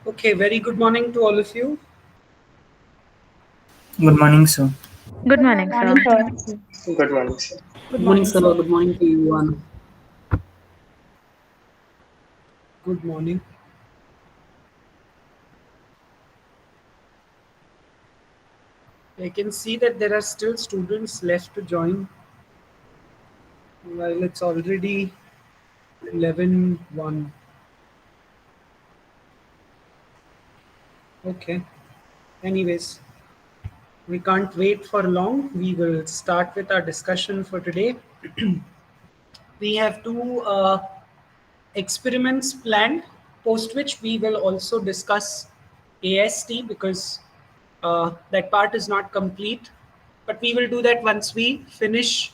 Okay, very good morning to all of you. Good morning, sir. Good Good morning, morning, sir. sir. Good morning, sir. Good Good morning, morning, sir. sir. Good morning to everyone. Good morning. I can see that there are still students left to join while it's already 11:01. Okay. Anyways, we can't wait for long. We will start with our discussion for today. We have two experiments planned, post which we will also discuss AST because that part is not complete. But we will do that once we finish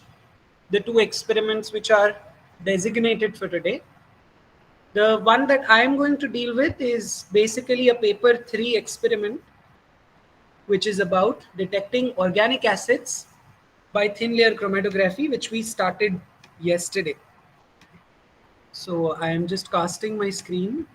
the two experiments which are designated for today. The one that I am going to deal with is basically a paper 3 experiment, which is about detecting organic acids by thin layer chromatography, which we started yesterday. So I am just casting my screen.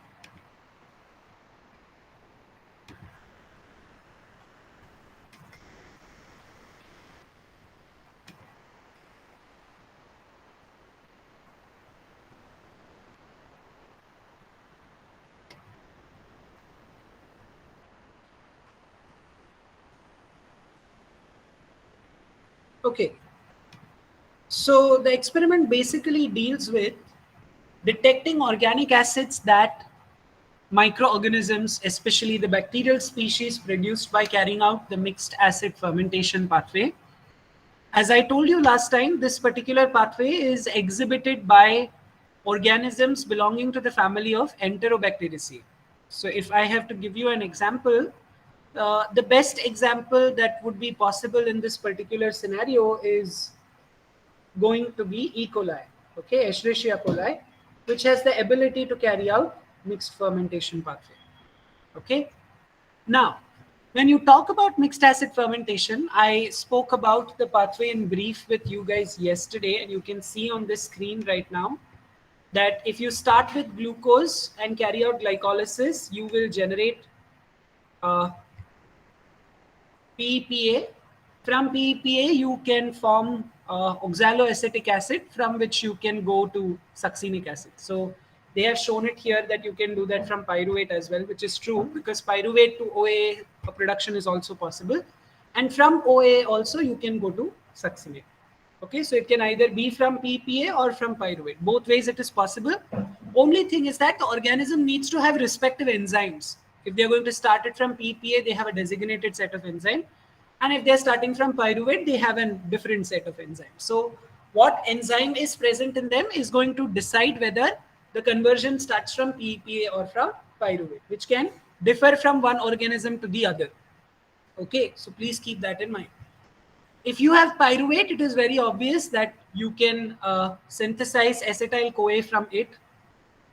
Okay, so the experiment basically deals with detecting organic acids that microorganisms, especially the bacterial species, produced by carrying out the mixed acid fermentation pathway. As I told you last time, this particular pathway is exhibited by organisms belonging to the family of Enterobacteriaceae. So if I have to give you an example, the best example that would be possible in this particular scenario is going to be E. coli, okay, Escherichia coli, which has the ability to carry out mixed fermentation pathway. Okay. Now, when you talk about mixed acid fermentation, I spoke about the pathway in brief with you guys yesterday, and you can see on this screen right now that if you start with glucose and carry out glycolysis, you will generate uh, PEPA. From PEPA, you can form oxaloacetic acid, from which you can go to succinic acid. So they have shown it here that you can do that from pyruvate as well, which is true because pyruvate to OA production is also possible. And from OA also you can go to succinate. Okay, so it can either be from PPA or from pyruvate. Both ways it is possible. Only thing is that the organism needs to have respective enzymes. If they're going to start it from PPA, they have a designated set of enzyme. And if they're starting from pyruvate, they have a different set of enzymes. So what enzyme is present in them is going to decide whether the conversion starts from PPA or from pyruvate, which can differ from one organism to the other. Okay, so please keep that in mind. If you have pyruvate, it is very obvious that you can synthesize acetyl CoA from it.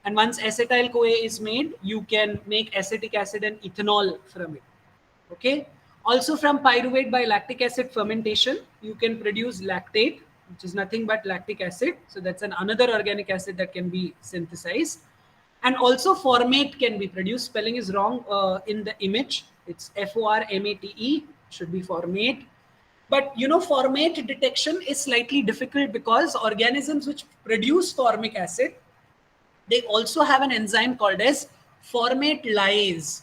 And once acetyl CoA is made, you can make acetic acid and ethanol from it. Okay. Also from pyruvate by lactic acid fermentation, you can produce lactate, which is nothing but lactic acid. So that's another organic acid that can be synthesized. And also formate can be produced. Spelling is wrong in the image. It's formate, should be formate. But you know, formate detection is slightly difficult because organisms which produce formic acid, they also have an enzyme called as formate lyase.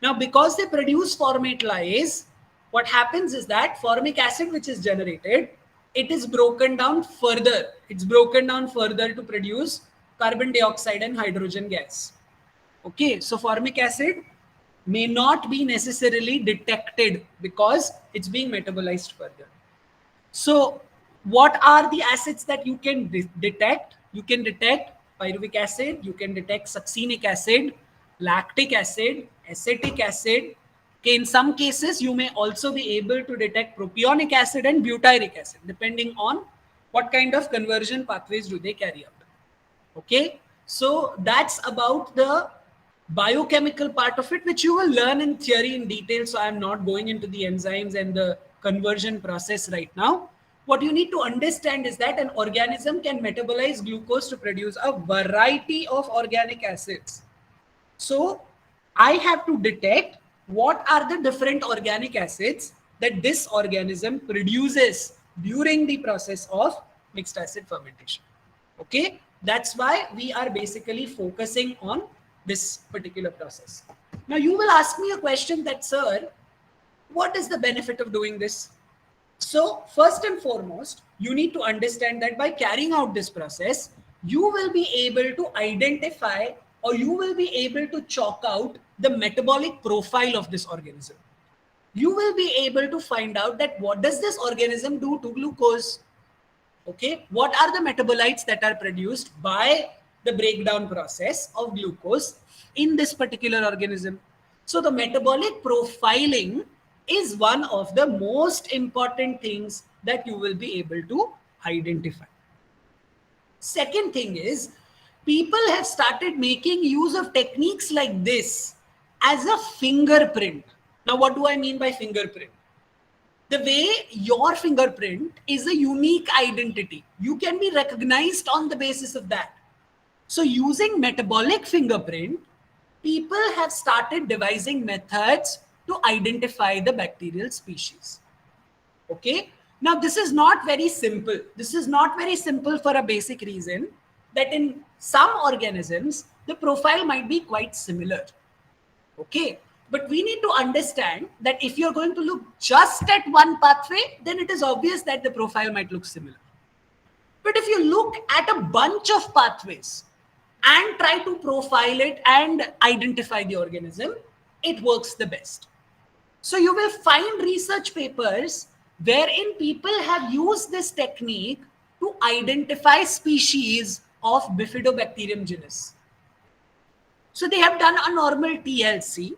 Now, because they produce formate lyase, what happens is that formic acid which is generated, it is broken down further. It's broken down further to produce carbon dioxide and hydrogen gas. Okay, so formic acid may not be necessarily detected because it's being metabolized further. So, what are the acids that you can detect? You can detect pyruvic acid, you can detect succinic acid, lactic acid, acetic acid. Okay, in some cases, you may also be able to detect propionic acid and butyric acid, depending on what kind of conversion pathways do they carry out. Okay, so that's about the biochemical part of it, which you will learn in theory in detail. So I'm not going into the enzymes and the conversion process right now. What you need to understand is that an organism can metabolize glucose to produce a variety of organic acids. So I have to detect what are the different organic acids that this organism produces during the process of mixed acid fermentation. Okay, that's why we are basically focusing on this particular process. Now you will ask me a question that, sir, what is the benefit of doing this? So first and foremost, you need to understand that by carrying out this process, you will be able to identify, or you will be able to chalk out the metabolic profile of this organism. You will be able to find out that what does this organism do to glucose? Okay, what are the metabolites that are produced by the breakdown process of glucose in this particular organism? So the metabolic profiling is one of the most important things that you will be able to identify. Second thing is, people have started making use of techniques like this as a fingerprint. Now what do I mean by fingerprint? The way your fingerprint is a unique identity. You can be recognized on the basis of that. So using metabolic fingerprint, people have started devising methods to identify the bacterial species. Okay. Now this is not very simple. This is not very simple for a basic reason that in some organisms, the profile might be quite similar. Okay. But we need to understand that if you're going to look just at one pathway, then it is obvious that the profile might look similar. But if you look at a bunch of pathways and try to profile it and identify the organism, it works the best. So you will find research papers wherein people have used this technique to identify species of Bifidobacterium genus. So they have done a normal TLC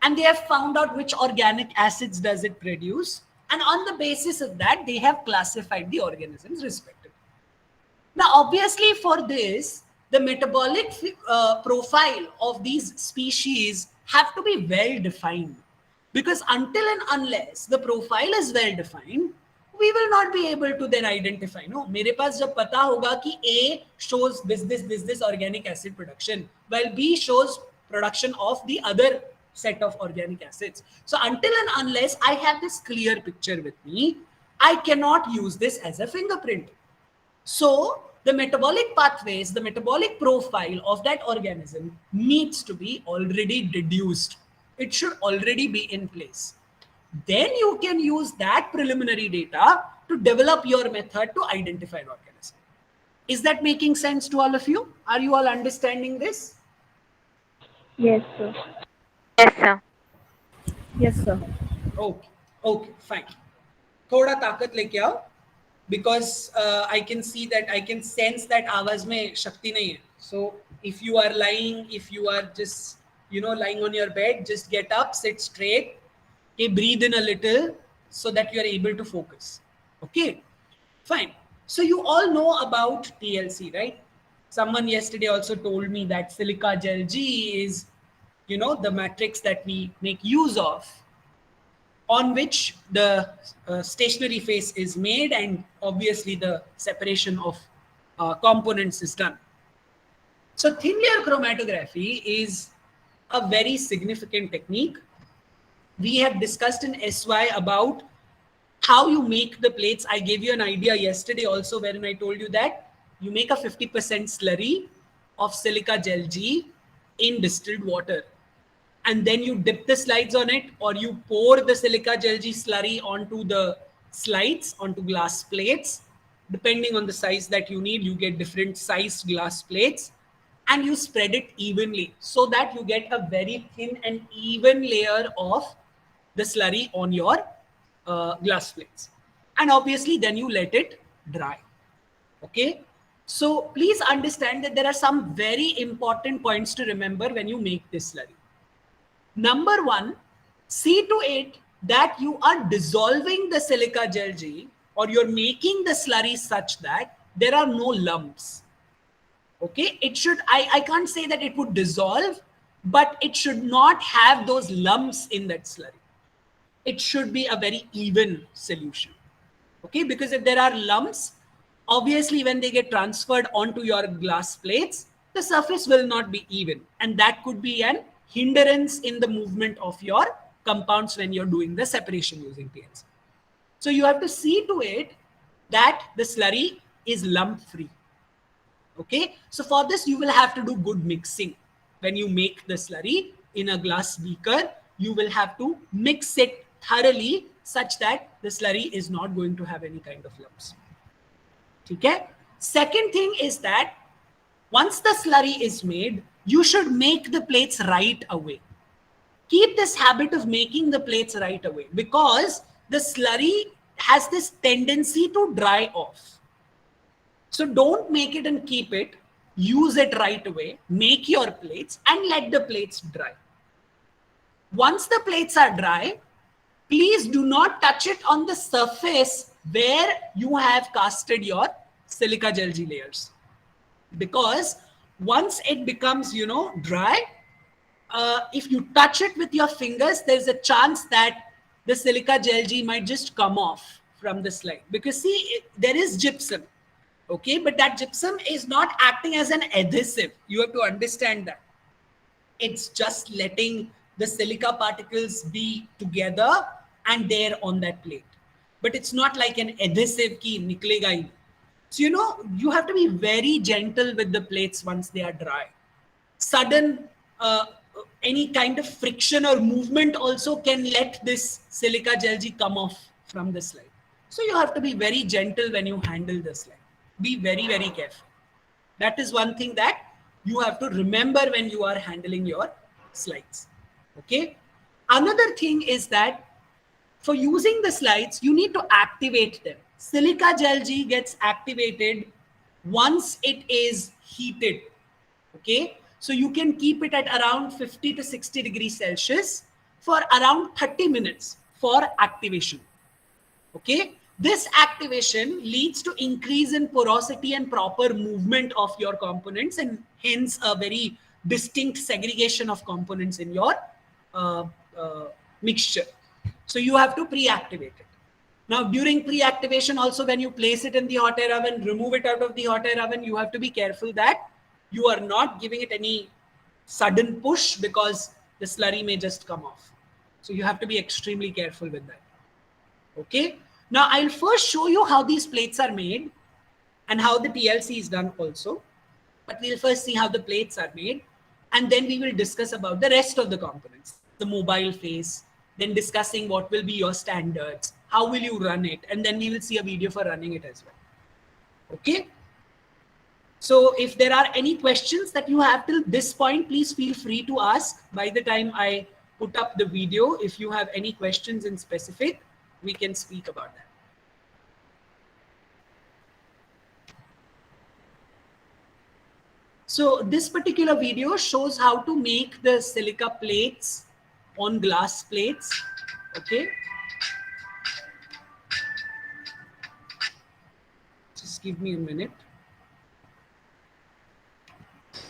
and they have found out which organic acids does it produce, and on the basis of that they have classified the organisms respectively. Now obviously for this, the metabolic profile of these species have to be well defined, because until and unless the profile is well defined, we will not be able to then identify. No, मेरे पास जब पता होगा कि A shows this organic acid production, while B shows production of the other set of organic acids. So until and unless I have this clear picture with me, I cannot use this as a fingerprint. So the metabolic pathways, the metabolic profile of that organism needs to be already deduced. It should already be in place. Then you can use that preliminary data to develop your method to identify an organism. Is that making sense to all of you? Are you all understanding this? Yes, sir. Yes, sir. Yes, sir. Okay, fine. थोड़ा ताकत लेके आओ, because I can see that, I can sense that आवाज में शक्ति नहीं है. So if you are lying, if you are just lying on your bed, just get up, sit straight, okay, breathe in a little so that you are able to focus. Okay, fine. So you all know about TLC, right? Someone yesterday also told me that silica gel G is the matrix that we make use of, on which the stationary phase is made, and obviously the separation of components is done. So thin layer chromatography is a very significant technique. We have discussed in SY about how you make the plates. I gave you an idea yesterday also, wherein I told you that you make a 50% slurry of silica gel G in distilled water, and then you dip the slides on it, or you pour the silica gel G slurry onto the slides, onto glass plates. Depending on the size that you need, you get different sized glass plates, and you spread it evenly so that you get a very thin and even layer of the slurry on your glass plates. And obviously then you let it dry. Okay, so please understand that there are some very important points to remember when you make this slurry. Number one, see to it that you are dissolving the silica gel G, or you're making the slurry such that there are no lumps. Okay, it should, I can't say that it would dissolve, but it should not have those lumps in that slurry. It should be a very even solution. Okay, because if there are lumps, obviously when they get transferred onto your glass plates, the surface will not be even, and that could be an hindrance in the movement of your compounds when you're doing the separation using TLC. So you have to see to it that the slurry is lump free. Okay, so for this you will have to do good mixing. When you make the slurry in a glass beaker, you will have to mix it thoroughly such that the slurry is not going to have any kind of lumps. Okay. Second thing is that once the slurry is made, you should make the plates right away. Keep this habit of making the plates right away, because the slurry has this tendency to dry off. So don't make it and keep it. Use it right away. Make your plates and let the plates dry. Once the plates are dry, please do not touch it on the surface where you have casted your silica gel G layers, because once it becomes dry, if you touch it with your fingers, there's a chance that the silica gel G might just come off from the slide, because see, there is gypsum, okay, but that gypsum is not acting as an adhesive. You have to understand that it's just letting the silica particles be together and there on that plate, but it's not like an adhesive ki niklega hi nahi. So you have to be very gentle with the plates once they are dry. Sudden any kind of friction or movement also can let this silica gel G come off from the slide. So you have to be very gentle when you handle the slide. Be very, very careful. That is one thing that you have to remember when you are handling your slides. Okay. Another thing is that for using the slides, you need to activate them. Silica gel G gets activated once it is heated. Okay. So you can keep it at around 50 to 60 degrees Celsius for around 30 minutes for activation. Okay. This activation leads to increase in porosity and proper movement of your components, and hence a very distinct segregation of components in your mixture. So you have to pre-activate it. Now during pre-activation also, when you place it in the hot air oven, remove it out of the hot air oven, you have to be careful that you are not giving it any sudden push, because the slurry may just come off. So you have to be extremely careful with that. Okay. Now I'll first show you how these plates are made and how the TLC is done also. But we'll first see how the plates are made, and then we will discuss about the rest of the components, the mobile phase, then discussing what will be your standards, how will you run it, and then we will see a video for running it as well. Okay. So if there are any questions that you have till this point, please feel free to ask. By the time I put up the video, if you have any questions in specific, we can speak about that. So this particular video shows how to make the silica plates on glass plates. Okay. Just give me a minute.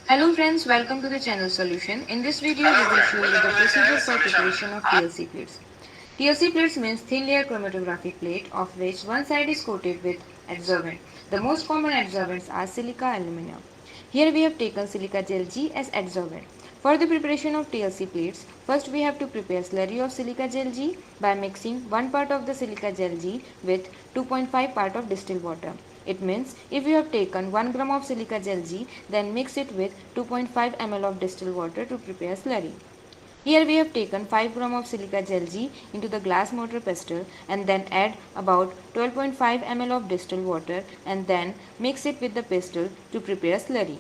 Hello friends, welcome to the channel Solution. In this video, we will show you the procedure for preparation of TLC plates. TLC plates means thin layer chromatographic plate, of which one side is coated with adsorbent. The most common adsorbents are silica alumina. Here we have taken silica gel G as adsorbent. For the preparation of TLC plates, first we have to prepare slurry of silica gel G by mixing 1 part of the silica gel G with 2.5 part of distilled water. It means if you have taken 1 gram of silica gel G, then mix it with 2.5 ml of distilled water to prepare slurry. Here we have taken 5 gram of silica gel G into the glass mortar pestle and then add about 12.5 ml of distilled water and then mix it with the pestle to prepare slurry.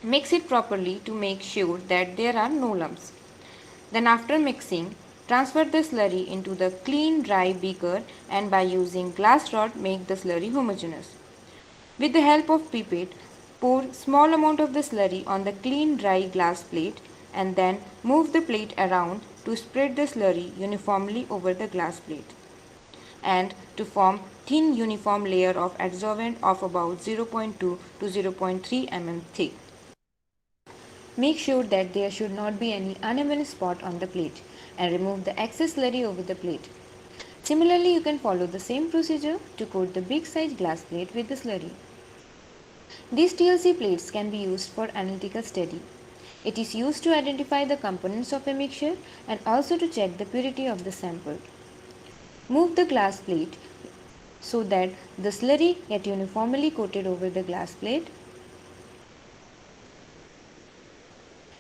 Mix it properly to make sure that there are no lumps. Then after mixing, transfer the slurry into the clean dry beaker and by using glass rod make the slurry homogeneous. With the help of pipette, pour small amount of the slurry on the clean dry glass plate and then move the plate around to spread the slurry uniformly over the glass plate and to form thin uniform layer of adsorbent of about 0.2 to 0.3 mm thick. Make sure that there should not be any uneven spot on the plate and remove the excess slurry over the plate. Similarly, you can follow the same procedure to coat the big size glass plate with the slurry. These TLC plates can be used for analytical study. It is used to identify the components of a mixture and also to check the purity of the sample. Move the glass plate so that the slurry get uniformly coated over the glass plate.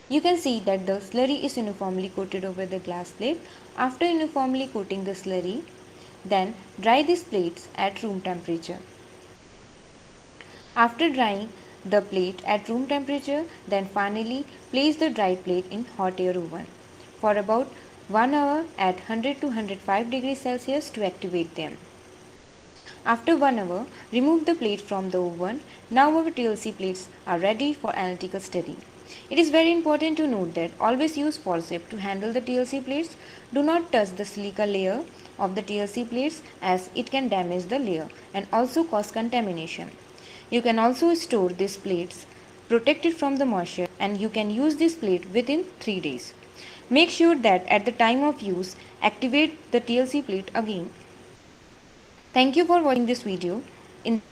You can see that the slurry is uniformly coated over the glass plate. After uniformly coating the slurry, then dry these plates at room temperature. After drying the plate at room temperature, then finally place the dried plate in hot air oven for about 1 hour at 100 to 105 degrees Celsius to activate them. After 1 hour, remove the plate from the oven. Now our TLC plates are ready for analytical study. It is very important to note that always use forceps to handle the TLC plates. Do not touch the silica layer of the TLC plates as it can damage the layer and also cause contamination. You can also store these plates protected from the moisture and you can use this plate within 3 days. Make sure that at the time of use, activate the TLC plate again. Thank you for watching this video. In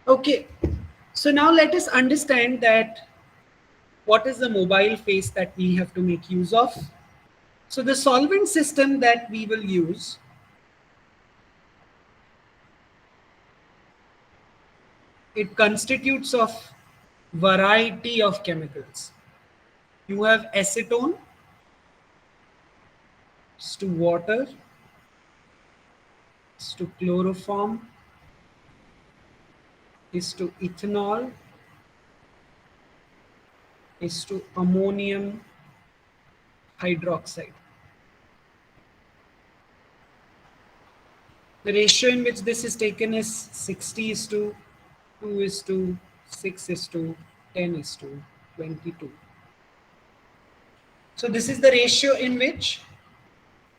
Okay, so now let us understand that what is the mobile phase that we have to make use of. So the solvent system that we will use it constitutes of variety of chemicals. You have acetone, is to water, is to chloroform, is to ethanol, is to ammonium hydroxide. The ratio in which this is taken is 60 is to 2 is to 6 is to 10 is to 22. So this is the ratio in which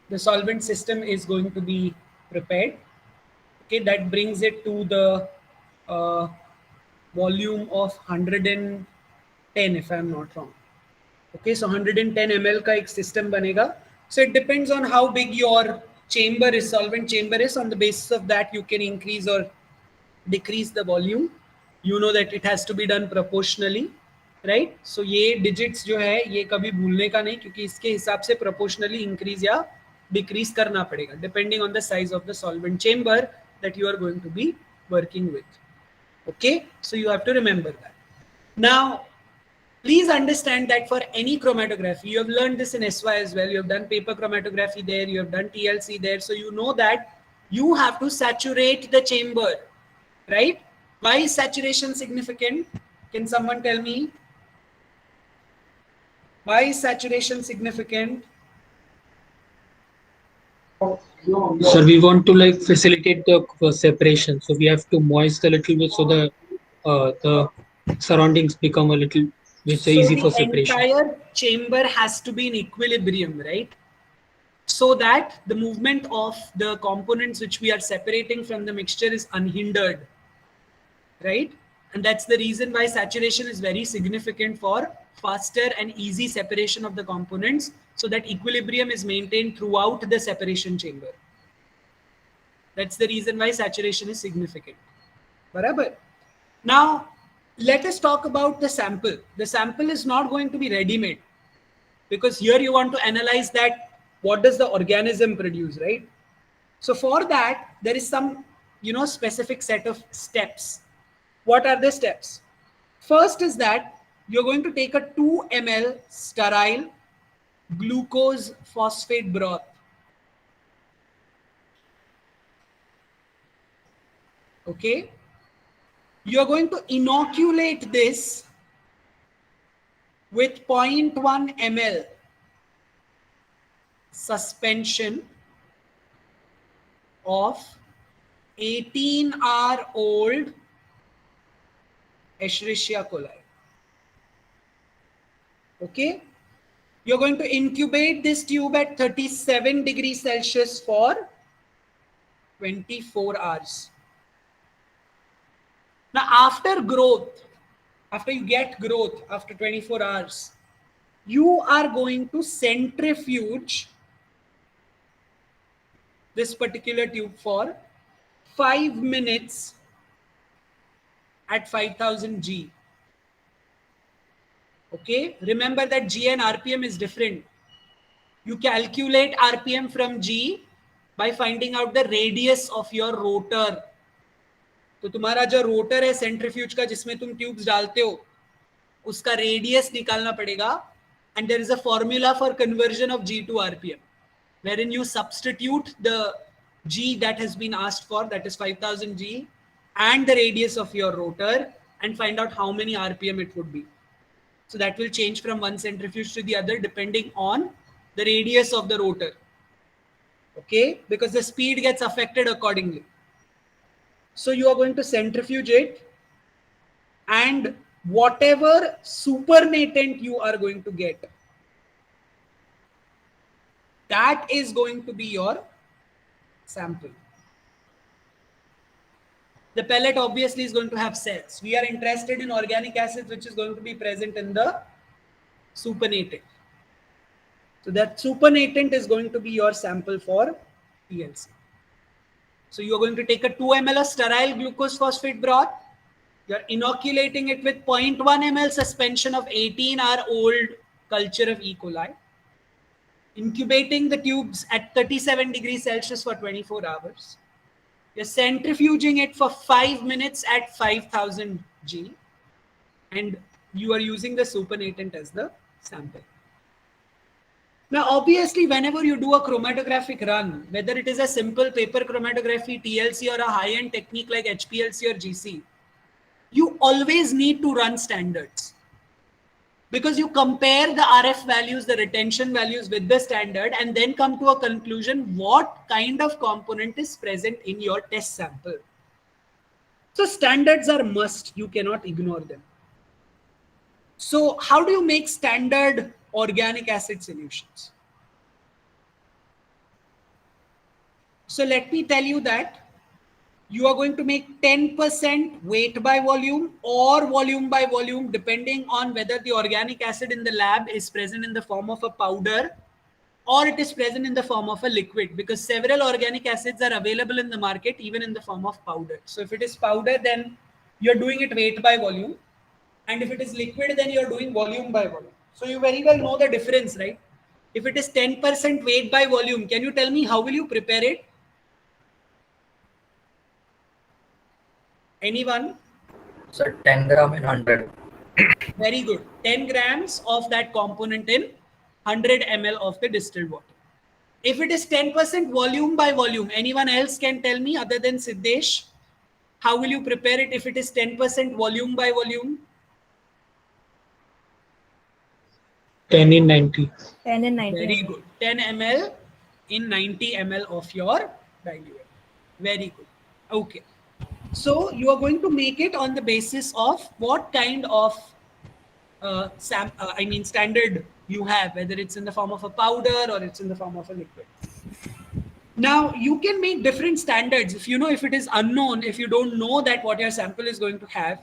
the solvent system is going to be prepared. Okay, that brings it to the volume of 110 if I am not wrong. Okay, so 110 ml का एक system बनेगा. So it depends on how big your chamber is, solvent chamber is. On the basis of that, you can increase or decrease the volume. You know that it has to be done proportionally, right? So ये digits जो है ये कभी भूलने का नहीं क्योंकि इसके हिसाब से proportionally increase या decrease करना पड़ेगा depending on the size of the solvent chamber that you are going to be working with. Okay, so you have to remember that. Now, please understand that for any chromatography, you have learned this in SY as well. You have done paper chromatography there, you have done TLC there. So you know that you have to saturate the chamber, right? Why is saturation significant? Can someone tell me? Why is saturation significant? Sir, we want to like facilitate the separation, so we have to moist a little bit so the surroundings become a little easy for separation. The entire chamber has to be in equilibrium, right? So that the movement of the components which we are separating from the mixture is unhindered, right? And that's the reason why saturation is very significant for faster and easy separation of the components so that equilibrium is maintained throughout the separation chamber. That's the reason why saturation is significant. Barabar. Now, let us talk about the sample. The sample is not going to be ready-made because here you want to analyze that what does the organism produce, right? So for that, there is some, specific set of steps. What are the steps? First is that you're going to take a 2 ml sterile glucose phosphate broth. Okay. You're going to inoculate this with 0.1 ml suspension of 18-hour-old Escherichia coli. Okay. You're going to incubate this tube at 37 degrees Celsius for 24 hours. Now, after growth, after you get growth after 24 hours, you are going to centrifuge this particular tube for 5 minutes at 5000 G. Okay, remember that G and RPM is different. You calculate RPM from G by finding out the radius of your rotor. तो तुम्हारा जो rotor है centrifuge का जिसमें तुम tubes डालते हो उसका रेडियस निकालना पड़ेगा, and there is a formula for conversion of G to RPM wherein you substitute the G that has been asked for, that is 5000 G, and the radius of your rotor and find out how many RPM it would be. So that will change from one centrifuge to the other depending on the radius of the rotor. Okay, because the speed gets affected accordingly. So you are going to centrifuge it, and whatever supernatant you are going to get, that is going to be your sample. The pellet obviously is going to have cells. We are interested in organic acids which is going to be present in the supernatant. So that supernatant is going to be your sample for TLC. So you are going to take a 2 ml of sterile glucose phosphate broth. You are inoculating it with 0.1 ml suspension of 18-hour-old culture of E. coli. Incubating the tubes at 37 degrees Celsius for 24 hours. You're centrifuging it for 5 minutes at 5000 G. And you are using the supernatant as the sample. Now, obviously, whenever you do a chromatographic run, whether it is a simple paper chromatography, TLC, or a high-end technique like HPLC or GC, you always need to run standards. Because you compare the RF values, the retention values with the standard, and then come to a conclusion what kind of component is present in your test sample. So standards are must. You cannot ignore them. So how do you make standard organic acid solutions? So let me tell you that you are going to make 10% weight by volume or volume by volume depending on whether the organic acid in the lab is present in the form of a powder or it is present in the form of a liquid, because several organic acids are available in the market even in the form of powder. So if it is powder, then you're doing it weight by volume, and if it is liquid, then you're doing volume by volume. So you very well know the difference, right? If it is 10% weight by volume, can you tell me how will you prepare it? Anyone? So 10 gram in 100. Very good. 10 grams of that component in 100 ml of the distilled water. If it is 10% volume by volume, anyone else can tell me other than Siddesh, how will you prepare it if it is 10% volume by volume? 10 in 90. 10 and 90. Very good. 10 ml in 90 ml of your diluent. Very good. Okay. So you are going to make it on the basis of what kind of standard you have, whether it's in the form of a powder or it's in the form of a liquid. Now you can make different standards. If it is unknown, if you don't know that what your sample is going to have,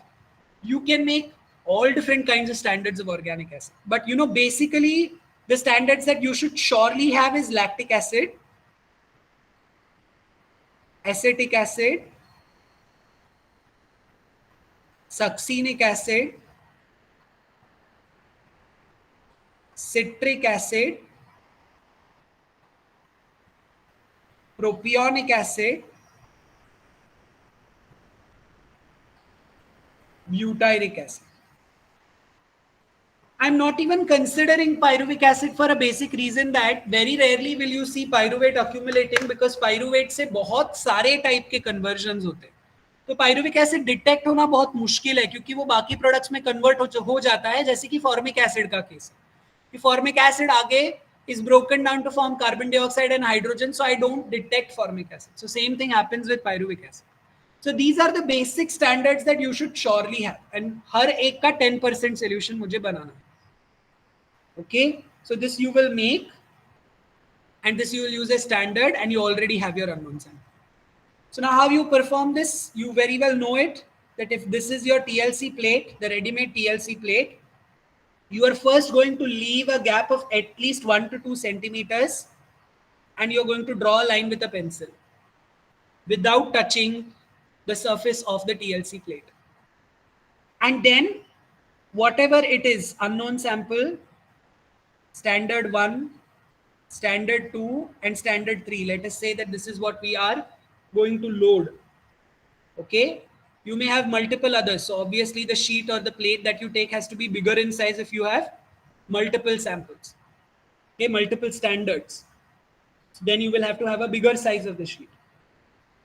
you can make all different kinds of standards of organic acid. But basically the standards that you should surely have is lactic acid, acetic acid, succinic acid, citric acid, propionic acid, butyric acid. I'm not even considering pyruvic acid for a basic reason that very rarely will you see pyruvate accumulating, because pyruvate से बहुत सारे type के conversions होते हैं. तो pyruvic acid detect होना बहुत मुश्किल है क्योंकि वो बाकी products में convert हो जाता है, जैसे कि formic acid का case. कि formic acid आगे is broken down to form carbon dioxide and hydrogen, so I don't detect formic acid. So same thing happens with pyruvic acid. So these are the basic standards that you should surely have, and हर एक का 10% solution मुझे बनाना है. Okay, so this you will make, and this you will use as standard, and you already have your unknown sample. So now how you perform this, you very well know it. that if this is your TLC plate, the ready-made TLC plate, you are first going to leave a gap of at least 1 to 2 centimeters, and you're going to draw a line with a pencil without touching the surface of the TLC plate. And then whatever it is, unknown sample, standard 1, standard 2, and standard 3. Let us say that this is what we are going to load. Okay. You may have multiple others. So obviously the sheet or the plate that you take has to be bigger in size if you have multiple samples. Okay, multiple standards. So then you will have to have a bigger size of the sheet.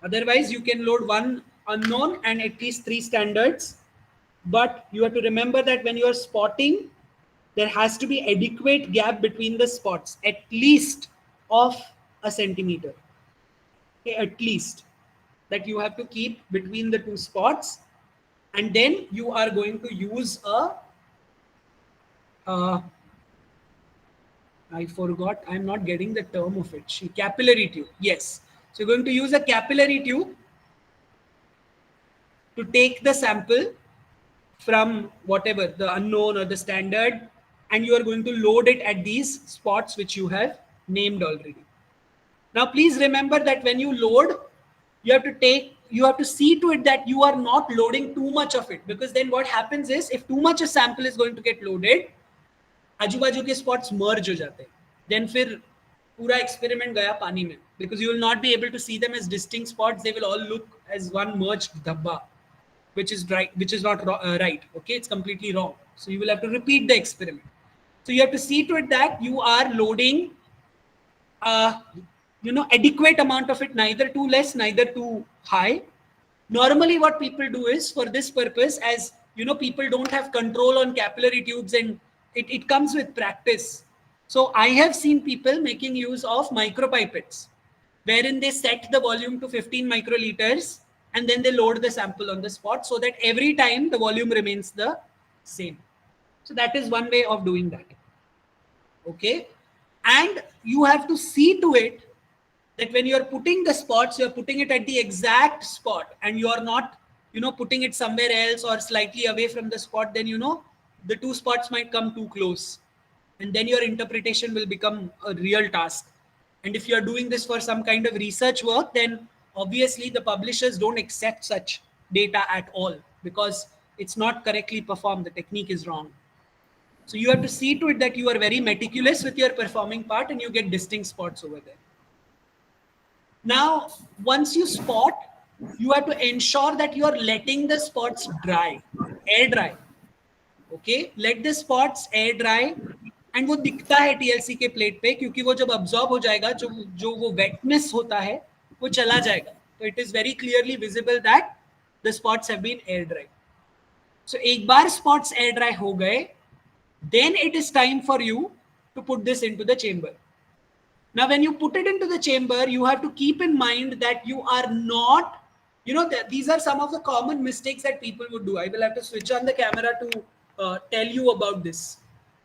Otherwise, you can load 1 unknown and at least 3 standards. But you have to remember that when you are spotting, there has to be adequate gap between the spots, at least of a centimeter. Okay, at least that you have to keep between the 2 spots. And then you are going to use I forgot, I'm not getting the term of it. Capillary tube. Yes. So you're going to use a capillary tube to take the sample from whatever, the unknown or the standard, and you are going to load it at these spots which you have named already. Now, please remember that when you load, you have to see to it that you are not loading too much of it, because then what happens is if too much a sample is going to get loaded, आजू-बाजू के spots merge हो जाते हैं. Then फिर पूरा experiment गया पानी में, because you will not be able to see them as distinct spots. They will all look as one merged dhabba, which is right, which is not right. Okay, it's completely wrong. So you will have to repeat the experiment. So you have to see to it that you are loading, adequate amount of it, neither too less, neither too high. Normally, what people do is for this purpose, as people don't have control on capillary tubes, and it comes with practice. So I have seen people making use of micropipettes, wherein they set the volume to 15 microliters and then they load the sample on the spot so that every time the volume remains the same. So that is one way of doing that. Okay. And you have to see to it that when you're putting the spots, you're putting it at the exact spot and you're not, putting it somewhere else or slightly away from the spot. Then, the 2 spots might come too close. And then your interpretation will become a real task. And if you're doing this for some kind of research work, then obviously the publishers don't accept such data at all because it's not correctly performed. The technique is wrong. So you have to see to it that you are very meticulous with your performing part and you get distinct spots over there. Now, once you spot, you have to ensure that you are letting the spots dry, air dry. Okay, let the spots air dry. And वो दिखता है TLC के plate पे क्योंकि वो जब absorb हो जाएगा जो वो वेटनेस होता है वो चला जाएगा. तो it is very clearly visible that the spots have been air dry. So एक बार स्पॉट्स एयर ड्राई हो गए, then it is time for you to put this into the chamber. Now when you put it into the chamber, you have to keep in mind that you are not, these are some of the common mistakes that people would do. I will have to switch on the camera to tell you about this.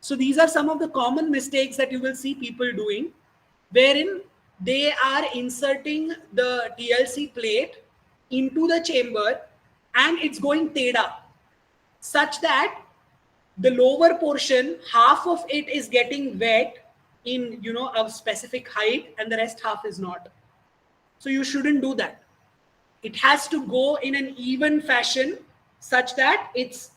So these are some of the common mistakes that you will see people doing, wherein they are inserting the TLC plate into the chamber and it's going teda, such that the lower portion, half of it is getting wet in a specific height and the rest half is not. So you shouldn't do that. It has to go in an even fashion such that it's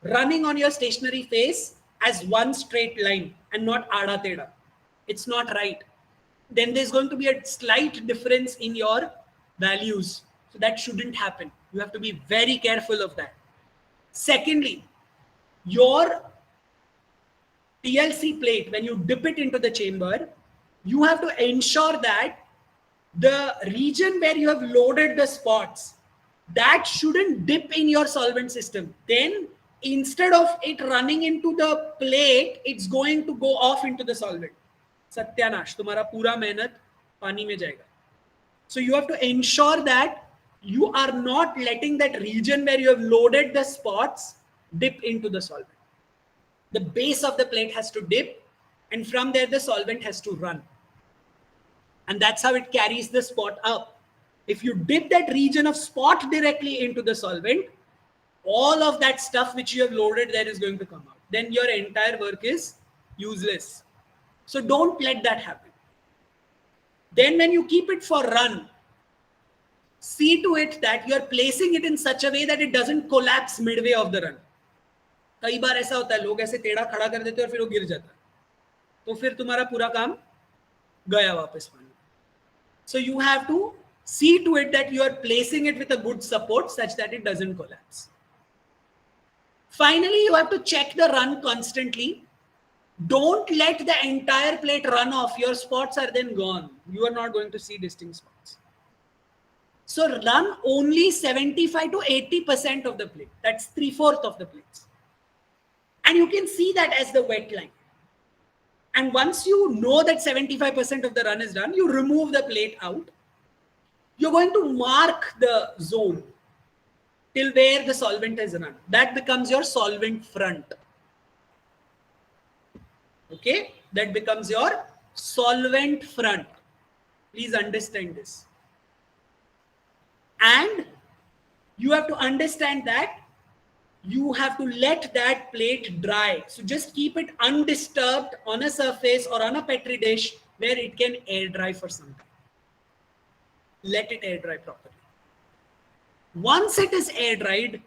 running on your stationary face as one straight line and not ada teda. It's not right. Then there's going to be a slight difference in your values. So that shouldn't happen. You have to be very careful of that. Secondly, your TLC plate, when you dip it into the chamber, you have to ensure that the region where you have loaded the spots, that shouldn't dip in your solvent system. Then instead of it running into the plate, it's going to go off into the solvent. Satyanash, तुम्हारा पूरा मेहनत पानी में जाएगा. So you have to ensure that you are not letting that region where you have loaded the spots dip into the solvent. The base of the plate has to dip and from there the solvent has to run. And that's how it carries the spot up. If you dip that region of spot directly into the solvent, all of that stuff which you have loaded there is going to come out. Then your entire work is useless. So don't let that happen. Then when you keep it for run, see to it that you are placing it in such a way that it doesn't collapse midway of the run. कई बार ऐसा होता है, लोग ऐसे टेढ़ा खड़ा कर देते हैं और फिर वो गिर जाता है, तो फिर तुम्हारा पूरा काम गया वापस पानी. So you have to see to it that you are placing it with a good support such that it doesn't collapse. Finally, you have to check the run constantly. Don't let the entire plate run off. Your spots are then gone. You are not going to see distinct spots. So run only 75 to 80% of the plate. That's 3/4 of the plates. And you can see that as the wet line. And once you know that 75% of the run is done, you remove the plate out. You're going to mark the zone till where the solvent has run. That becomes your solvent front. Okay, that becomes your solvent front. Please understand this. And you have to understand that you have to let that plate dry. So just keep it undisturbed on a surface or on a petri dish where it can air dry for some time. Let it air dry properly. Once it is air dried,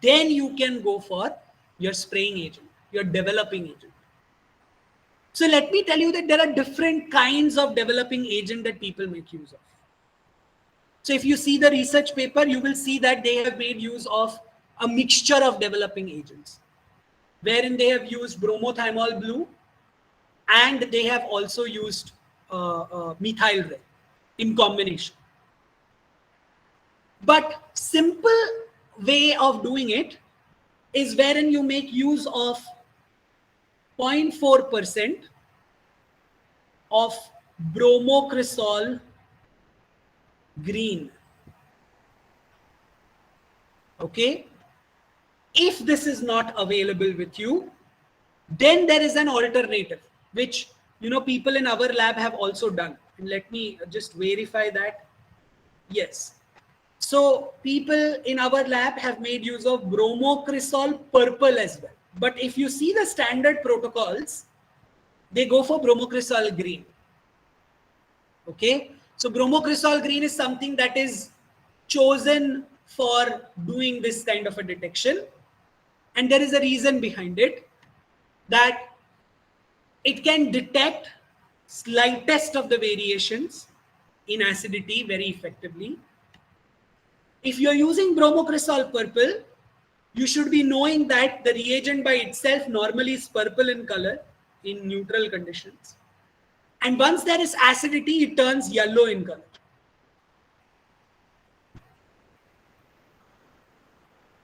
then you can go for your spraying agent, your developing agent. So let me tell you that there are different kinds of developing agent that people make use of. So if you see the research paper, you will see that they have made use of a mixture of developing agents, wherein they have used bromothymol blue and they have also used methyl red in combination. But simple way of doing it is wherein you make use of 0.4% of bromocresol green. Okay. If this is not available with you, then there is an alternative, which people in our lab have also done. And let me just verify that. Yes. So people in our lab have made use of bromocresol purple as well. But if you see the standard protocols, they go for bromocresol green. Okay. So bromocresol green is something that is chosen for doing this kind of a detection. And there is a reason behind it, that it can detect slightest of the variations in acidity very effectively. If you're using bromocresol purple, you should be knowing that the reagent by itself normally is purple in color in neutral conditions. And once there is acidity, it turns yellow in color.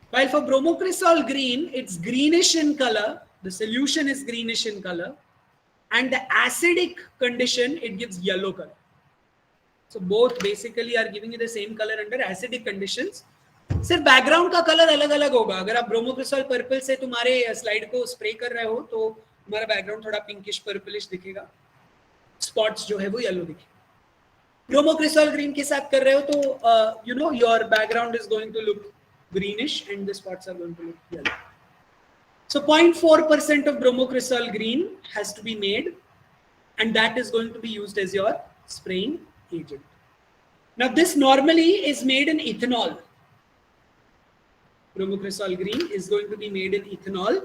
While for bromocresol green, it's greenish in color, the solution is greenish in color, and the acidic condition, it gives yellow color. So both basically are giving you the same color under acidic conditions. सिर्फ background का colour अलग अलग होगा. अगर आप ब्रोमोक्रिसॉल purple से तुम्हारे slide को स्प्रे कर रहे हो तो तुम्हारा बैकग्राउंड थोड़ा पिंकिश पर्पलिश दिखेगा, स्पॉट्स जो है वो येलो दिखेगा. ब्रोमोक्रिसॉल ग्रीन के साथ कर रहे हो तो your background is going to look greenish and the spots are going to look yellow. So 0.4% of bromocresol green has to be made, and that is going to be used as your spraying agent. Now this normally is made in ethanol. Bromocresol green is going to be made in ethanol,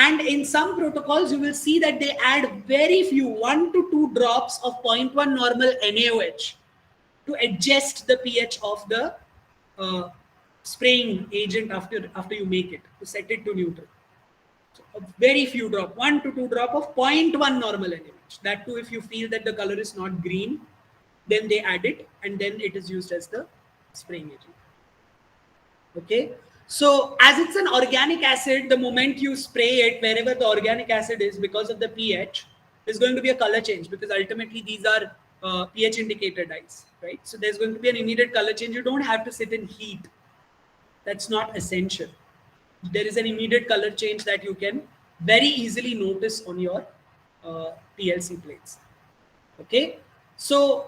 and in some protocols you will see that they add very few 1 to 2 drops of 0.1 normal NaOH to adjust the pH of the spraying agent after you make it, to set it to neutral. So a very few drop, 1 to 2 drop of 0.1 normal NaOH. That too, if you feel that the color is not green, then they add it, and then it is used as the spraying agent. Okay. So as it's an organic acid, the moment you spray it, wherever the organic acid is, because of the pH, there's going to be a color change, because ultimately these are pH indicator dyes, right? So there's going to be an immediate color change. You don't have to sit in heat. That's not essential. There is an immediate color change that you can very easily notice on your PLC plates. Okay. So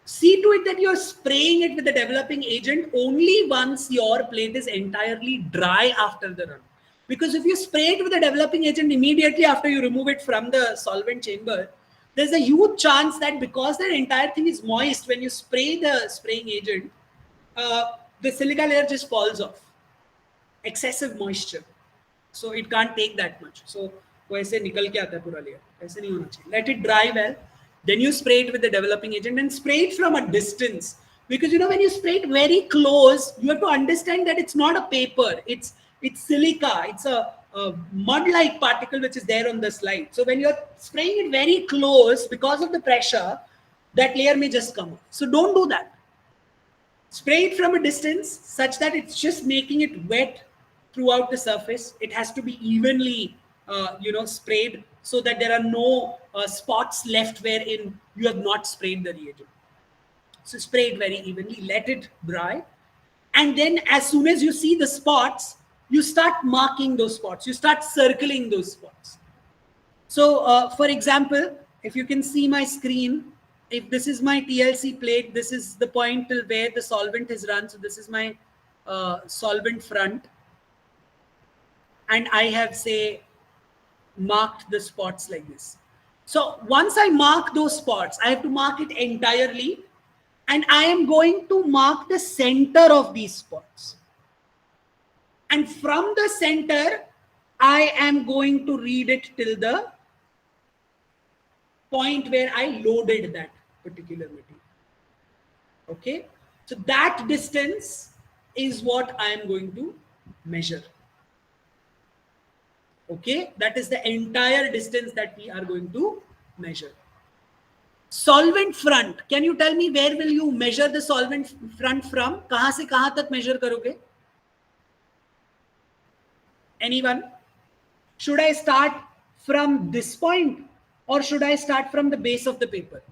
see to it that you're spraying it with the developing agent only once your plate is entirely dry after the run. Because if you spray it with the developing agent immediately after you remove it from the solvent chamber, there's a huge chance that because the entire thing is moist, when you spray the spraying agent, the silica layer just falls off. Excessive moisture. So it can't take that much. So वो ऐसे निकल के आता है पूरा layer. ऐसे नहीं होना चाहिए. Let it dry well. Then you spray it with the developing agent and spray it from a distance. Because when you spray it very close, you have to understand that it's not a paper. It's silica. It's a mud-like particle which is there on the slide. So when you're spraying it very close, because of the pressure, that layer may just come off. So don't do that. Spray it from a distance such that it's just making it wet throughout the surface. It has to be evenly, sprayed so that there are no spots left wherein you have not sprayed the reagent. So spray it very evenly, let it dry. And then as soon as you see the spots, you start marking those spots. You start circling those spots. So for example, if you can see my screen, if this is my TLC plate, this is the point till where the solvent is run. So this is my solvent front. And I have, say, marked the spots like this. So once I mark those spots, I have to mark it entirely. And I am going to mark the center of these spots. And from the center, I am going to read it till the point where I loaded that particular material. Okay, so that distance is what I am going to measure. Okay, that is the entire distance that we are going to measure. Solvent front, can you tell me where will you measure the solvent front from? कहाँ से कहाँ तक measure करोगे? Anyone? Should I start from this point or should I start from the base of the paper?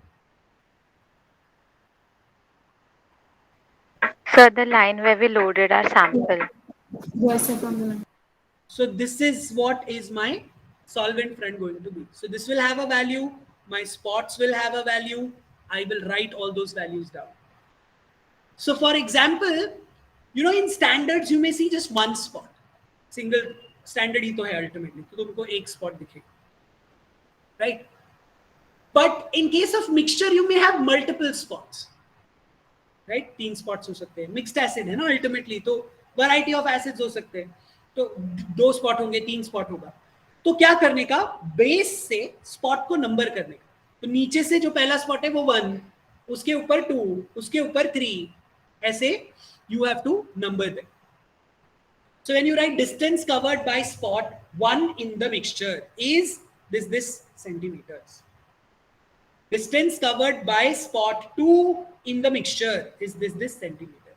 Sir, the line where we loaded our sample. Yes, sir, from the line. So this is what is my solvent front going to be. So this will have a value. My spots will have a value. I will write all those values down. So for example, in standards, you may see just one spot. Single standard ही तो है ultimately. तो तुमको एक spot दिखेगा. Right? But in case of mixture, you may have multiple spots. Right? 3 spots हो सकते हैं. Mixed acid है ना ultimately. तो variety of acids हो सकते हैं. तो 2 spot होंगे, 3 spot होगा. तो क्या करने का? बेस से स्पॉट को नंबर करने का. तो नीचे से जो पहला स्पॉट है वो 1, उसके ऊपर 2, उसके ऊपर 3, ऐसे you have to number them. So when you write distance covered by spot 1 in the mixture is this centimeters. Distance covered by spot 2 in the mixture is this centimeter.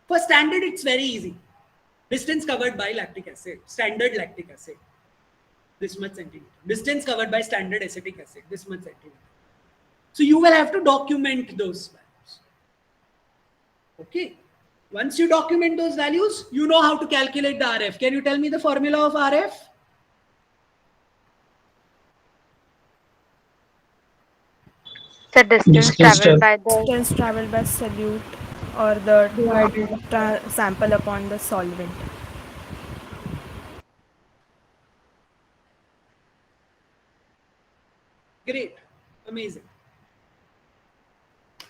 For standard, it's very easy. Distance covered by lactic acid, standard lactic acid, this much centimeter. Distance covered by standard acetic acid, this much centimeter. So you will have to document those values. Okay. Once you document those values, you know how to calculate the RF. Can you tell me the formula of RF? The distance traveled by the Distance traveled by solute or the sample upon the solvent. Great. Amazing.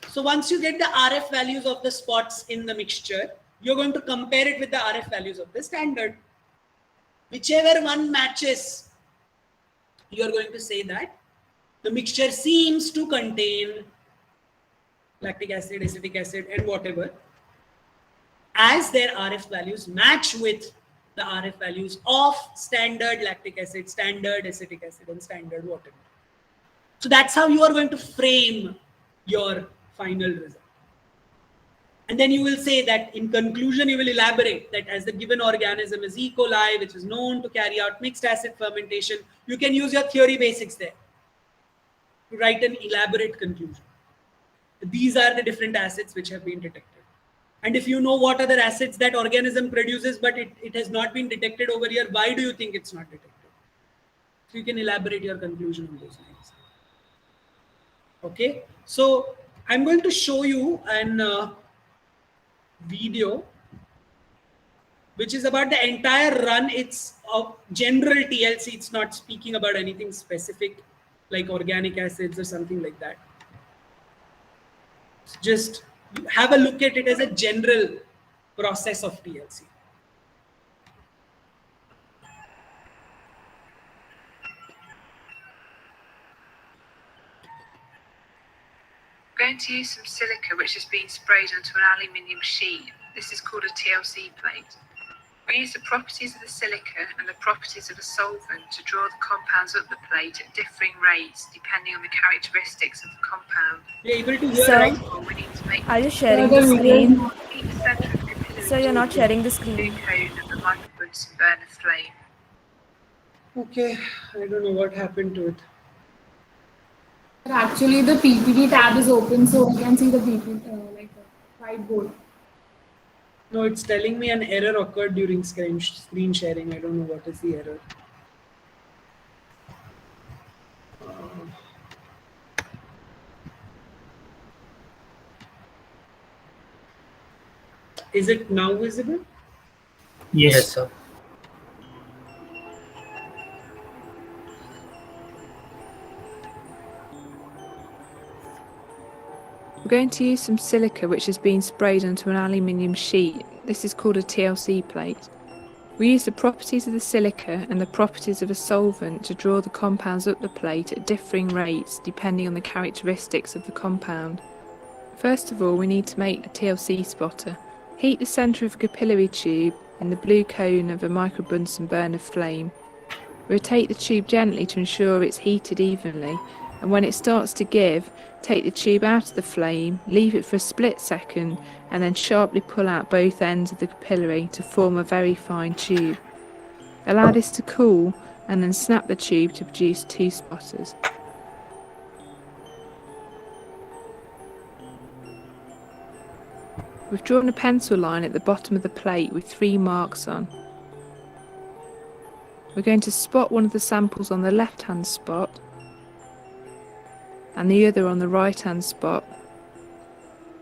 So once you get the RF values of the spots in the mixture, you're going to compare it with the RF values of the standard. Whichever one matches, you're going to say that the mixture seems to contain lactic acid, acetic acid, and whatever, as their RF values match with the RF values of standard lactic acid, standard acetic acid, and standard whatever. So that's how you are going to frame your final result. And then you will say that in conclusion, you will elaborate that as the given organism is E. coli, which is known to carry out mixed acid fermentation, you can use your theory basics there to write an elaborate conclusion. These are the different acids which have been detected. And if you know what other acids that organism produces, but it has not been detected over here, why do you think it's not detected? So you can elaborate your conclusion on those lines. Okay. So I'm going to show you an video which is about the entire run. It's a general TLC. It's not speaking about anything specific like organic acids or something like that. Just have a look at it as a general process of TLC. We're going to use some silica which has been sprayed onto an aluminium sheet. This is called a TLC plate. We use the properties of the silica and the properties of a solvent to draw the compounds up the plate at differing rates depending on the characteristics of the compound. You're able to hear, Sir, right? Therefore, we need to make Are you sharing the screen? heat the centre of the capillary Sir, you're not tube sharing the with screen. the cone of the micro-Bunsen burner flame. Okay, I don't know what happened to it. Actually, the PPT tab is open, so I can see the PPT, like the whiteboard. No, it's telling me an error occurred during screen sharing. I don't know what is the error. Is it now visible? Yes, sir. We're going to use some silica which has been sprayed onto an aluminium sheet. This is called a TLC plate. We use the properties of the silica and the properties of a solvent to draw the compounds up the plate at differing rates depending on the characteristics of the compound. First of all, we need to make a TLC spotter. Heat the centre of a capillary tube in the blue cone of a micro-Bunsen burner flame. Rotate the tube gently to ensure it's heated evenly, and when it starts to give, take the tube out of the flame, leave it for a split second, and then sharply pull out both ends of the capillary to form a very fine tube. Allow this to cool, and then snap the tube to produce 2 spotters. We've drawn a pencil line at the bottom of the plate with 3 marks on. We're going to spot one of the samples on the left-hand spot and the other on the right-hand spot.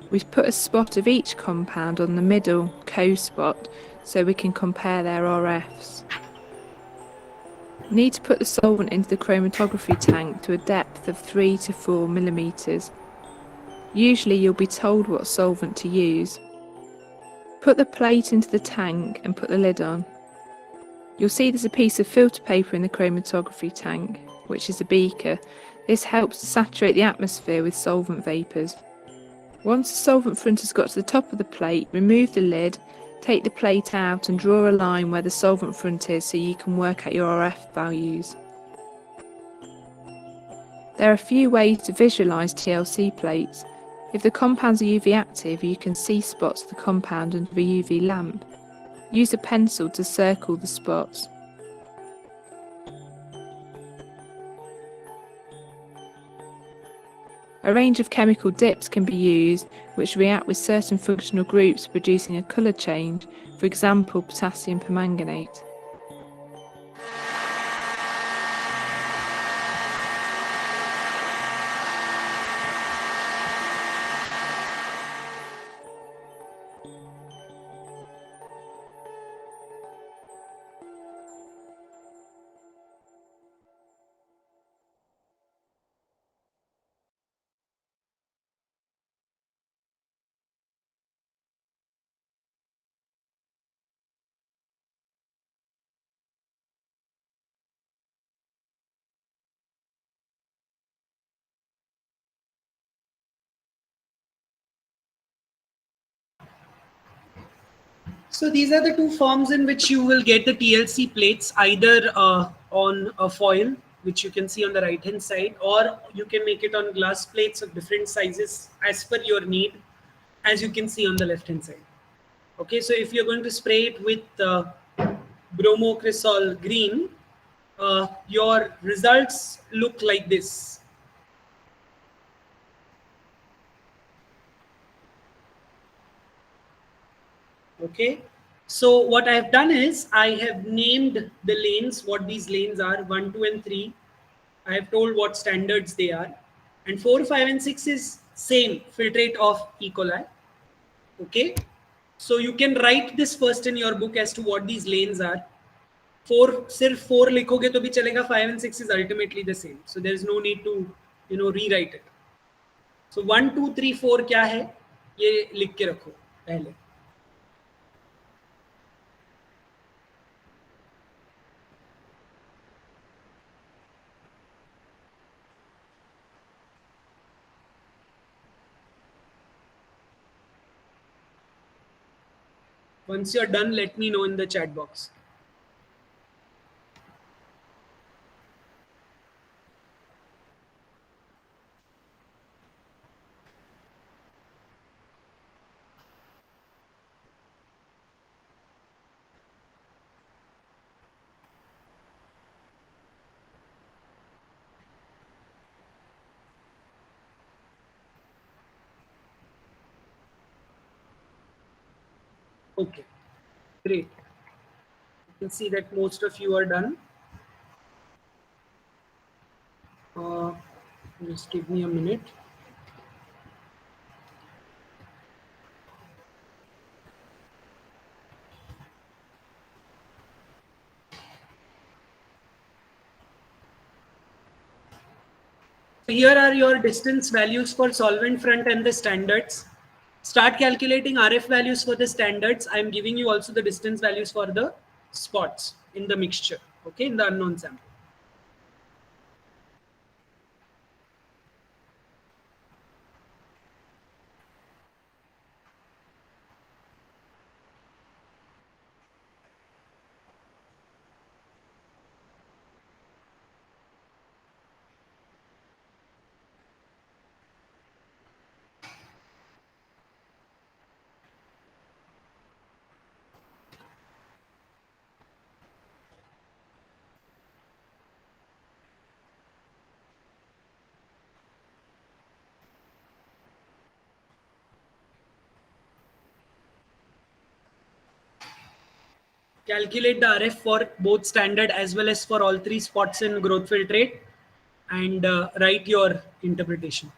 We've put a spot of each compound on the middle co-spot so we can compare their RFs. We need to put the solvent into the chromatography tank to a depth of 3 to 4 millimeters. Usually you'll be told what solvent to use. Put the plate into the tank and put the lid on. You'll see there's a piece of filter paper in the chromatography tank, which is a beaker. This helps to saturate the atmosphere with solvent vapours. Once the solvent front has got to the top of the plate, remove the lid, take the plate out and draw a line where the solvent front is so you can work out your RF values. There are a few ways to visualise TLC plates. If the compounds are UV active, you can see spots of the compound under a UV lamp. Use a pencil to circle the spots. A range of chemical dips can be used which react with certain functional groups producing a colour change, for example potassium permanganate. So these are the 2 forms in which you will get the TLC plates, either on a foil, which you can see on the right hand side, or you can make it on glass plates of different sizes as per your need, as you can see on the left hand side. Okay, so if you're going to spray it with bromocresol green, your results look like this. Okay, so what I have done is I have named the lanes, what these lanes are, 1, 2 and 3. I have told what standards they are, and 4, 5 and 6 is same filtrate of E. coli. Okay, so you can write this first in your book as to what these lanes are. 4 सिर्फ 4 लिखोगे तो भी चलेगा. 5 and 6 is ultimately the same, so there is no need to rewrite it. So 1 2 3 4 क्या है ये लिख के रखो पहले. Once you're done, let me know in the chat box. Okay, great. You can see that most of you are done. Just give me a minute. Here are your distance values for solvent front and the standards. Start calculating RF values for the standards. I am giving you also the distance values for the spots in the mixture, okay, in the unknown sample. Calculate the RF for both standard as well as for all 3 spots in growth filtrate and write your interpretation.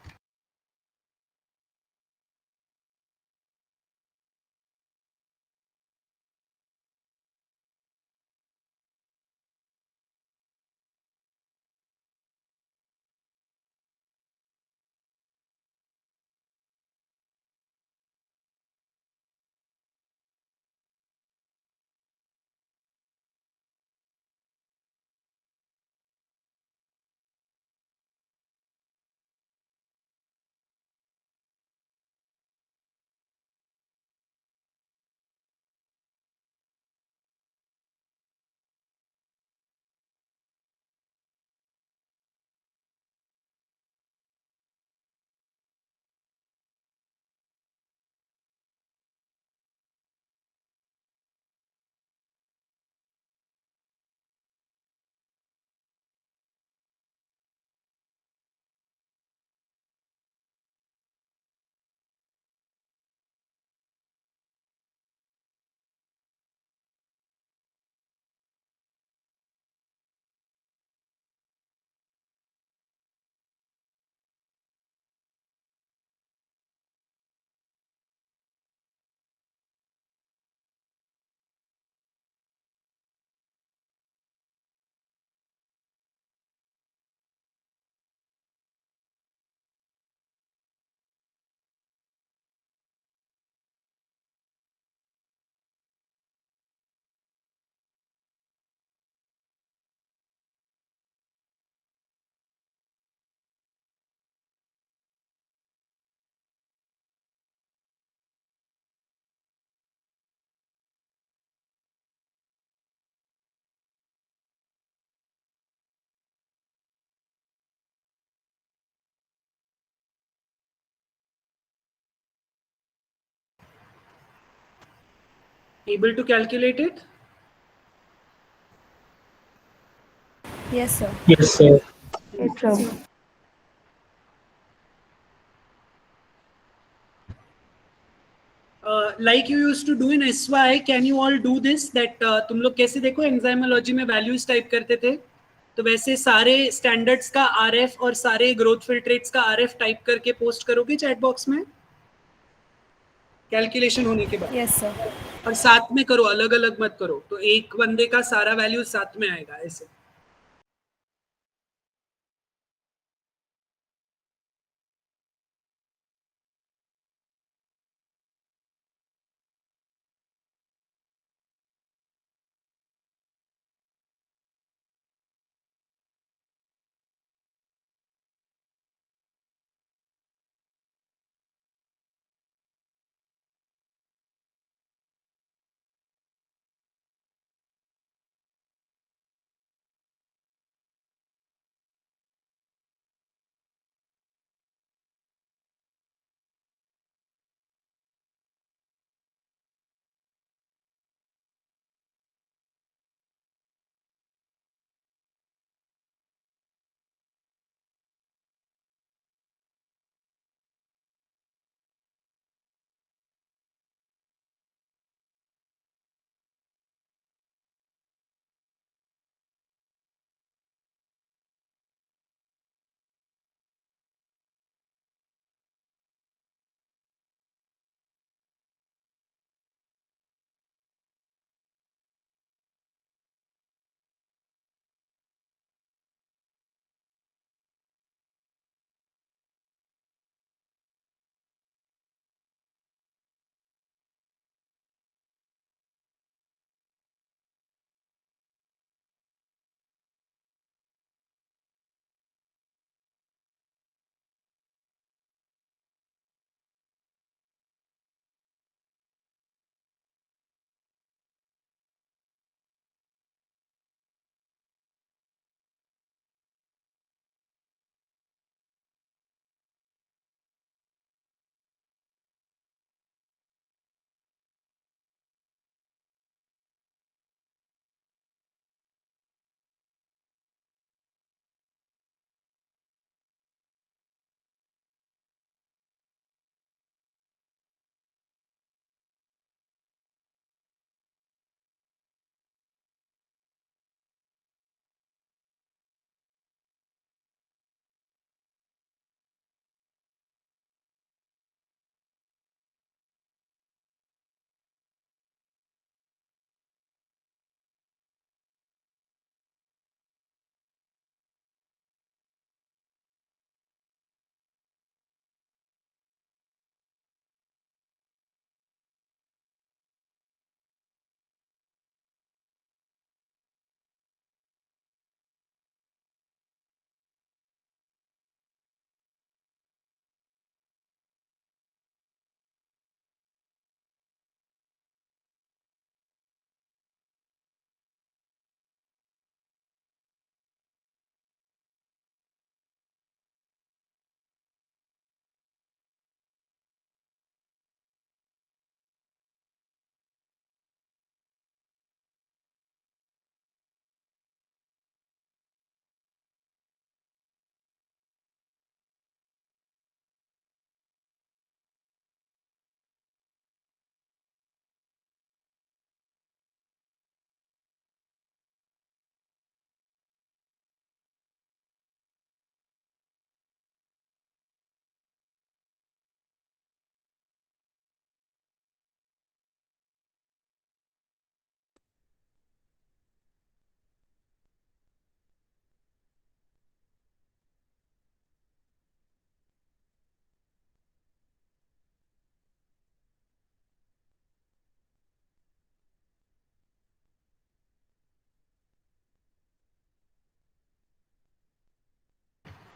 Able to calculate it? Yes, sir. Yes, sir. Yes, sir. Like you used to do in SY, can you all do this? That तुम लोग कैसे देखो enzymology में values type करते थे तो वैसे सारे स्टैंडर्ड्स का RF और सारे ग्रोथ फिल्ट्रेट्स का RF टाइप करके पोस्ट करोगे चैट बॉक्स में कैलकुलेशन होने के बाद? Yes sir. और साथ में करो, अलग अलग मत करो, तो एक बंदे का सारा वैल्यू साथ में आएगा ऐसे।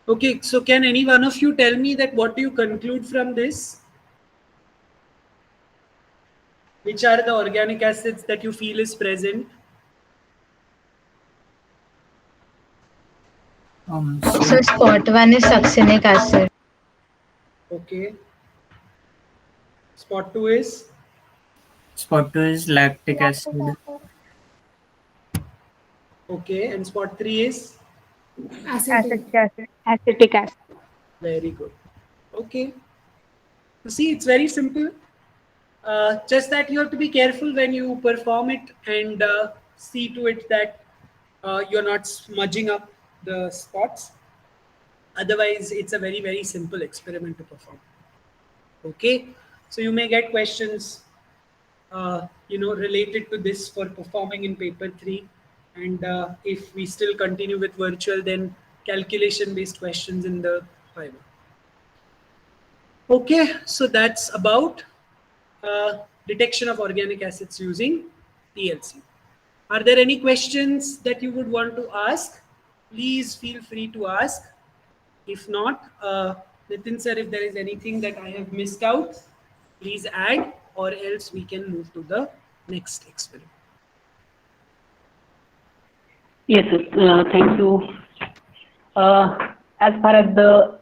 Okay, so can any one of you tell me that what do you conclude from this? Which are the organic acids that you feel is present? So spot 1 is succinic acid. Okay. Spot 2 is? Spot 2 is lactic acid. Okay. And spot 3 is? Acetic. Acetic acid. Very good. Okay. So see, it's very simple. Just that you have to be careful when you perform it and see to it that you're not smudging up the spots. Otherwise, it's a very, very simple experiment to perform. Okay, so you may get questions, related to this for performing in paper 3. And if we still continue with virtual, then calculation-based questions in the Viva. Okay, so that's about detection of organic acids using TLC. Are there any questions that you would want to ask? Please feel free to ask. If not, Nitin sir, if there is anything that I have missed out, please add, or else we can move to the next experiment. Yes, sir. Thank you. As far as the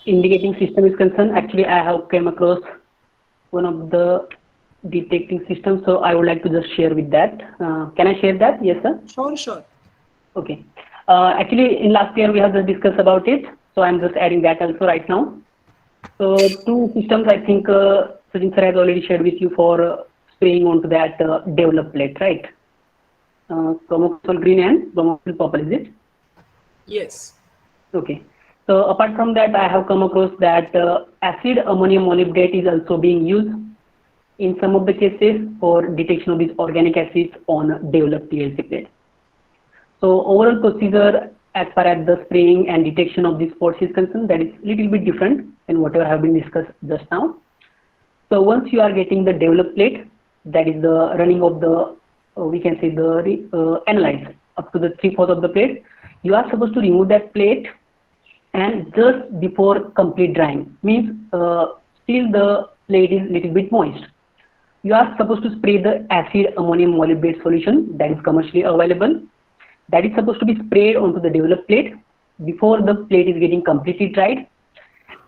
indicating system is concerned, actually I have came across one of the detecting systems, so I would like to just share with that. Can I share that? Yes, sir. Sure. Okay. Actually, in last year we have just discussed about it, so I'm just adding that also right now. So 2 systems I think Sachin sir has already shared with you for spraying onto that developed plate, right? Chromocol green and chromocol purple, is it? Yes. Okay. So apart from that, I have come across that acid ammonium molybdate is also being used in some of the cases for detection of these organic acids on developed TLC plate. So overall procedure as far as the spraying and detection of these spots is concerned, that is a little bit different than whatever have been discussed just now. So once you are getting the developed plate, that is the running of the, we can say the analyze up to the 3/4 of the plate, you are supposed to remove that plate and just before complete drying, means still the plate is little bit moist. You are supposed to spray the acid ammonium molybdate solution that is commercially available. That is supposed to be sprayed onto the developed plate before the plate is getting completely dried.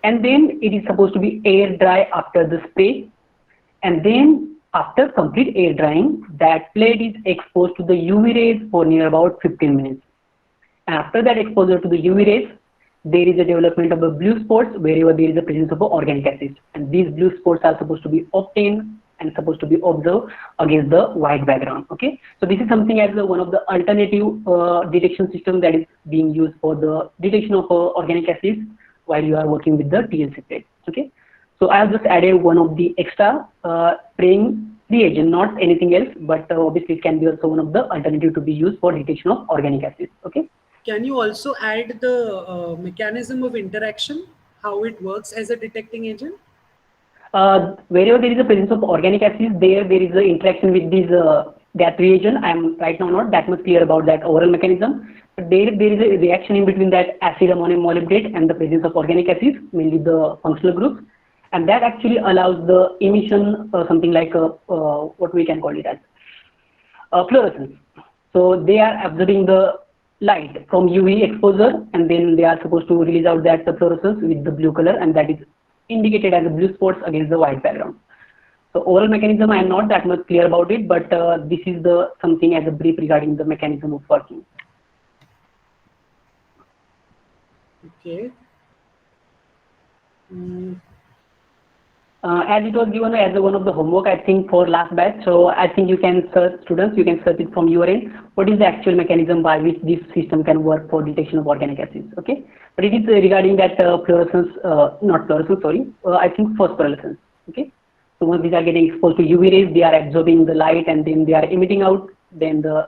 And then it is supposed to be air dry after the spray. And then after complete air drying, that plate is exposed to the UV rays for near about 15 minutes. And after that exposure to the UV rays, there is a development of the blue spots wherever there is a presence of organic acids. And these blue spots are supposed to be obtained and supposed to be observed against the white background. Okay, so this is something as one of the alternative detection system that is being used for the detection of organic acids while you are working with the TLC plate. Okay, so I have just added one of the extra spraying reagent, not anything else, but obviously it can be also one of the alternative to be used for detection of organic acids. Okay. Can you also add the mechanism of interaction, how it works as a detecting agent? Wherever there is a presence of organic acids, there is an interaction with these that reagent. I am right now not that much clear about that overall mechanism, but there is a reaction in between that acid ammonium molybdate and the presence of organic acids, mainly the functional groups, and that actually allows the emission, something like what we can call it as fluorescence. So they are absorbing the light from UV exposure, and then they are supposed to release out that fluorescence with the blue color, and that is indicated as the blue spots against the white background. So overall mechanism, I am not that much clear about it, but this is the something as a brief regarding the mechanism of working. Okay. As it was given as one of the homework, I think for last batch, so I think you can search, students, you can search it from your end. What is the actual mechanism by which this system can work for detection of organic acids? Okay, but it is regarding that fluorescence, not fluorescence, sorry, I think phosphorescence. Okay, so once these are getting exposed to UV rays, they are absorbing the light and then they are emitting out. Then the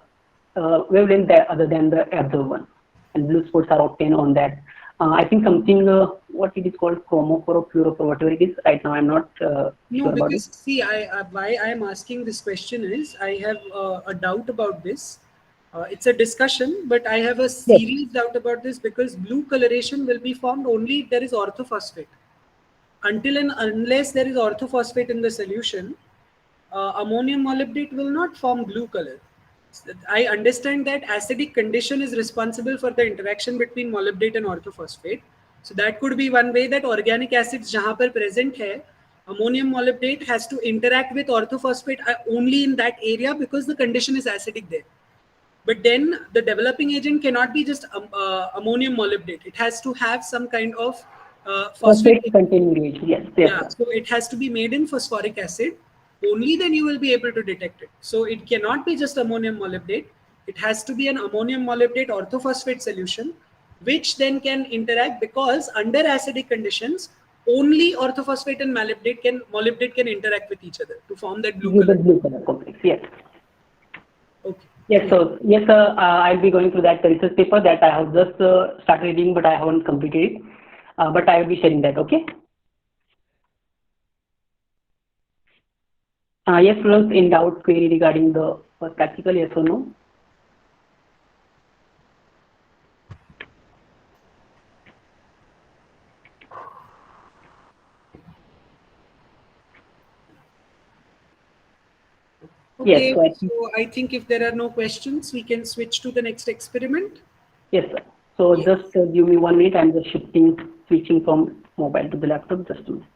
wavelength other than the absorbed one, and blue spots are obtained on that. I think something, what it is called, chromophore or fluorophore, whatever it is. Right now, I'm not sure about it. See, why I am asking this question is I have a doubt about this. It's a discussion, but I have a serious doubt about this because blue coloration will be formed only if there is orthophosphate. Until and unless there is orthophosphate in the solution, ammonium molybdate will not form blue color. I understand that acidic condition is responsible for the interaction between molybdate and orthophosphate. So that could be one way that organic acids jahan par present hai, ammonium molybdate has to interact with orthophosphate only in that area because the condition is acidic there. But then the developing agent cannot be just ammonium molybdate. It has to have some kind of phosphate containing reagent. Yes. Yeah, so it has to be made in phosphoric acid. Only then you will be able to detect it. So it cannot be just ammonium molybdate. It has to be an ammonium molybdate orthophosphate solution, which then can interact, because under acidic conditions, only orthophosphate and molybdate can interact with each other to form that blue With the color. blue color complex, yes. Okay. Yes, so yes, I'll be going through that research paper that I have just started reading, but I haven't completed it. But I will be sharing that. Okay. Yes, students, in doubt query regarding the practical, yes or no? Okay, Yes, so I think if there are no questions, we can switch to the next experiment. yes, sir. So Yes. just give me 1 minute. I'm just switching from mobile to the laptop. Just a minute.